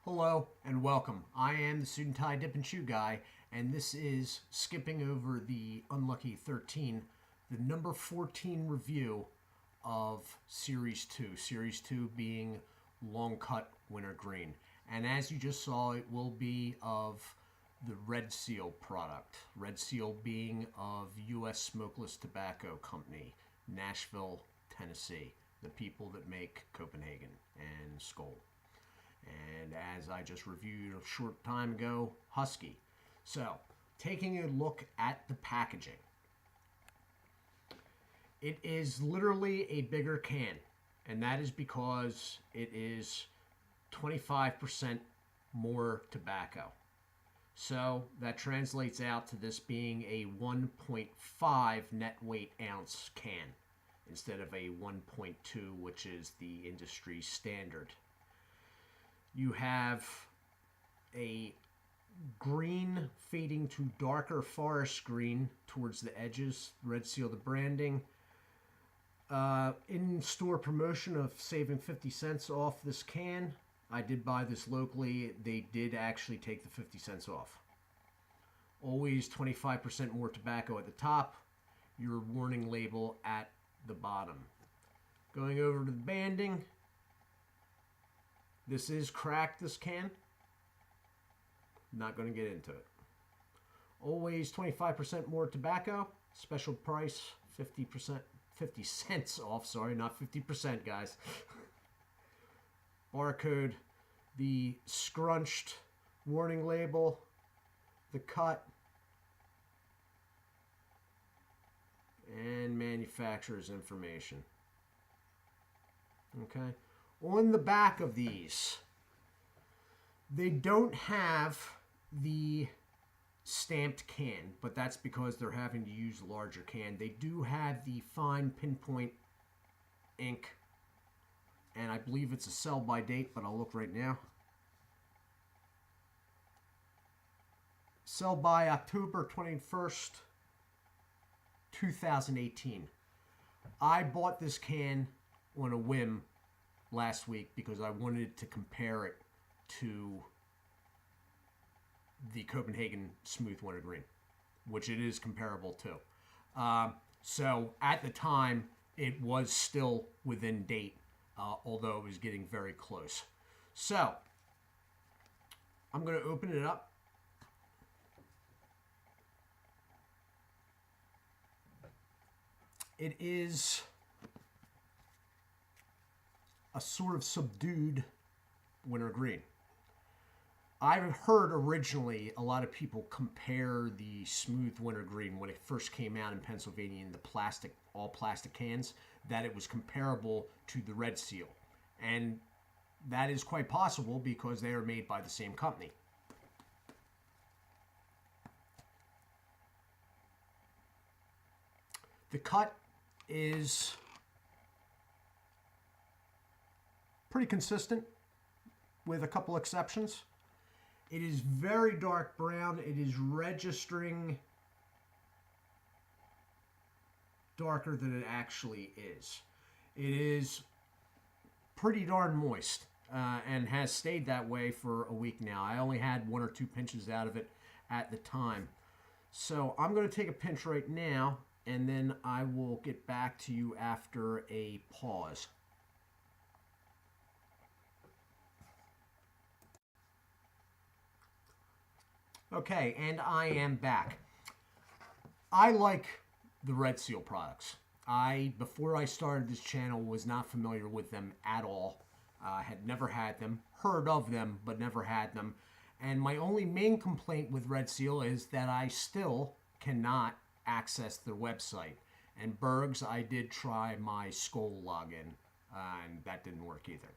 Hello and welcome. I am the Suit&Tie Dip&ChewGuy, and this is skipping over the Unlucky 13, the number 14 review of Series 2. Series 2 being Long Cut Wintergreen. And as you just saw, it will be of the Redseal product. Redseal being of U.S. Smokeless Tobacco Company, Nashville, Tennessee. The people that make Copenhagen and Skoal. And as I just reviewed a short time ago, Husky. So, taking a look at the packaging. It is literally a bigger can, and that is because it is 25% more tobacco. So, that translates out to this being a 1.5 net weight ounce can instead of a 1.2, which is the industry standard. You have a green fading to darker forest green towards the edges, Redseal the branding. In-store promotion of saving 50 cents off this can. I did buy this locally. They did actually take the 50 cents off. Always 25% more tobacco at the top. Your warning label at the bottom. Going over to the banding. This is cracked, this can. Not going to get into it. Always 25% more tobacco. Special price, 50 cents off. Sorry, not 50%, guys. Barcode, the scrunched warning label, the cut, and manufacturer's information. Okay. On the back of these, they don't have the stamped can, but that's because they're having to use a larger can. They do have the fine pinpoint ink, and I believe it's a sell by date, but I'll look right now. Sell by October 21st, 2018. I bought this can on a whim last week because I wanted to compare it to the Copenhagen Smooth Wintergreen, which it is comparable to. So at the time, it was still within date, although it was getting very close. So I'm going to open it up. It is a sort of subdued wintergreen. I've heard originally a lot of people compare the smooth wintergreen when it first came out in Pennsylvania in the all plastic cans, that it was comparable to the Redseal. And that is quite possible because they are made by the same company. The cut is pretty consistent with a couple exceptions. It is very dark brown. It is registering darker than it actually is. It is pretty darn moist and has stayed that way for a week now. I only had 1 or 2 pinches out of it at the time. So I'm going to take a pinch right now, and then I will get back to you after a pause. Okay, and I am back. I like the Redseal products. Before I started this channel, was not familiar with them at all. Had never had them, heard of them, but never had them. And my only main complaint with Redseal is that I still cannot access their website. And Bergs, I did try my Skoal login, and that didn't work either.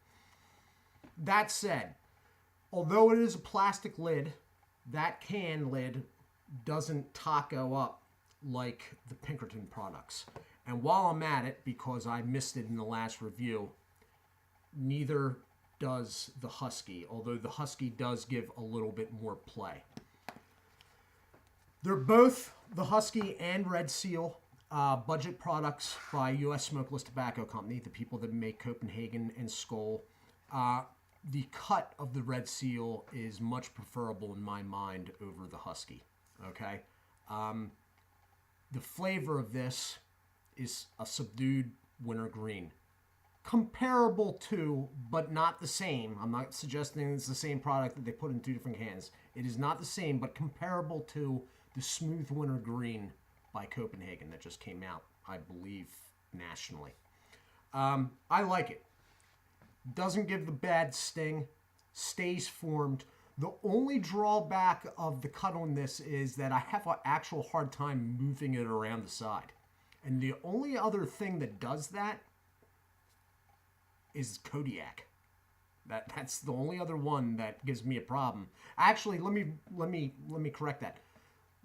That said, although it is a plastic lid, that can lid doesn't taco up like the Pinkerton products. And while I'm at it, because I missed it in the last review, neither does the Husky, although the Husky does give a little bit more play. They're both, the Husky and Redseal, budget products by U.S. Smokeless Tobacco Company, the people that make Copenhagen and Skoal. the cut of the Redseal is much preferable in my mind over the Husky. Okay, the flavor of this is a subdued wintergreen, comparable to, but not the same. I'm not suggesting it's the same product that they put in two different cans. It is not the same, but comparable to the smooth wintergreen by Copenhagen that just came out, I believe, nationally. I like it. Doesn't give the bad sting, stays formed. The only drawback of the cut on this is that I have an actual hard time moving it around the side. And the only other thing that does that is Kodiak. That's the only other one that gives me a problem. Actually, let me correct that.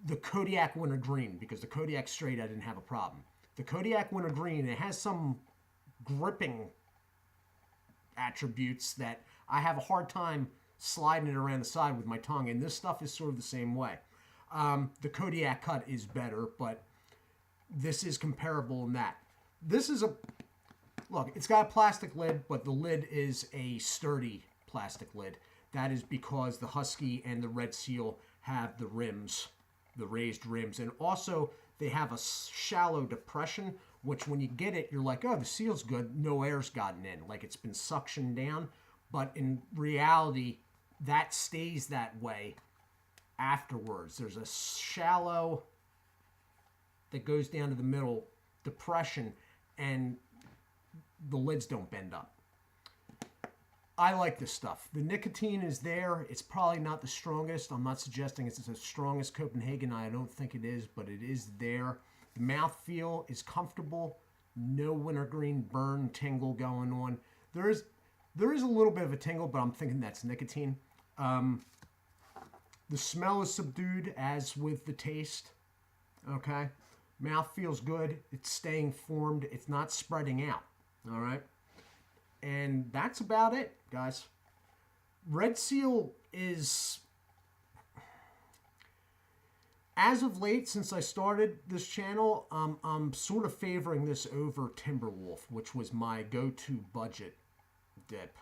The Kodiak Wintergreen, because the Kodiak Straight I didn't have a problem. The Kodiak Wintergreen, it has some gripping attributes that I have a hard time sliding it around the side with my tongue, and this stuff is sort of the same way. The Kodiak cut is better, but this is comparable in that. This is a, look, it's got a plastic lid, but the lid is a sturdy plastic lid. That is because the Husky and the Redseal have the rims, the raised rims, and also they have a shallow depression, which when you get it, you're like, oh, the seal's good, no air's gotten in, like it's been suctioned down. But in reality, that stays that way afterwards. There's a shallow that goes down to the middle depression, and the lids don't bend up. I like this stuff. The nicotine is there. It's probably not the strongest. I'm not suggesting it's the strongest Copenhagen. I don't think it is, but it is there. The mouthfeel is comfortable. No wintergreen burn tingle going on. There is a little bit of a tingle, but I'm thinking that's nicotine. The smell is subdued, as with the taste. Okay? Mouth feels good. It's staying formed. It's not spreading out. All right? And that's about it, guys. Redseal is, as of late, since I started this channel, I'm sort of favoring this over Timberwolf, which was my go-to budget dip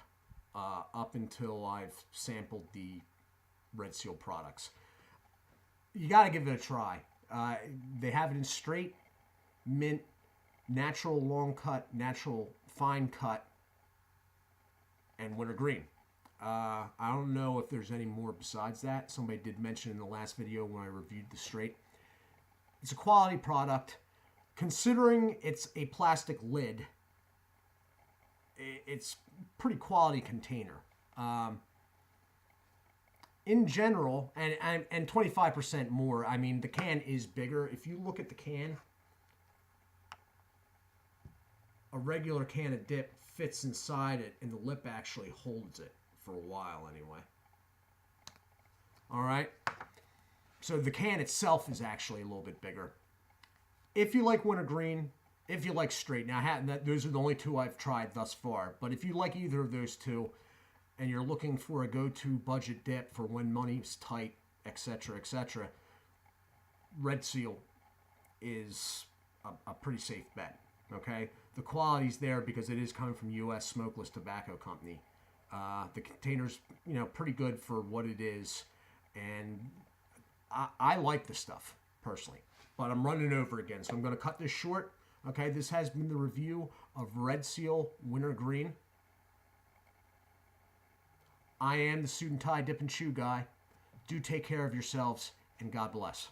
up until I've sampled the Redseal products. You got to give it a try. They have it in straight, mint, natural long cut, natural fine cut, and wintergreen. I don't know if there's any more besides that. Somebody did mention in the last video when I reviewed the straight. It's a quality product. Considering it's a plastic lid, it's pretty quality container. In general, and 25% more, I mean, the can is bigger. If you look at the can, a regular can of dip fits inside it, and the lip actually holds it for a while anyway. All right. So the can itself is actually a little bit bigger. If you like wintergreen, if you like straight, now those are the only two I've tried thus far. But if you like either of those two, and you're looking for a go-to budget dip for when money's tight, etc., Redseal is a pretty safe bet. Okay, the quality's there because it is coming from U.S. Smokeless Tobacco Company. The container's, pretty good for what it is, and I like the stuff personally. But I'm running over again, so I'm going to cut this short. Okay, this has been the review of Redseal Wintergreen. I am the Suit and Tie Dip and Chew guy. Do take care of yourselves, and God bless.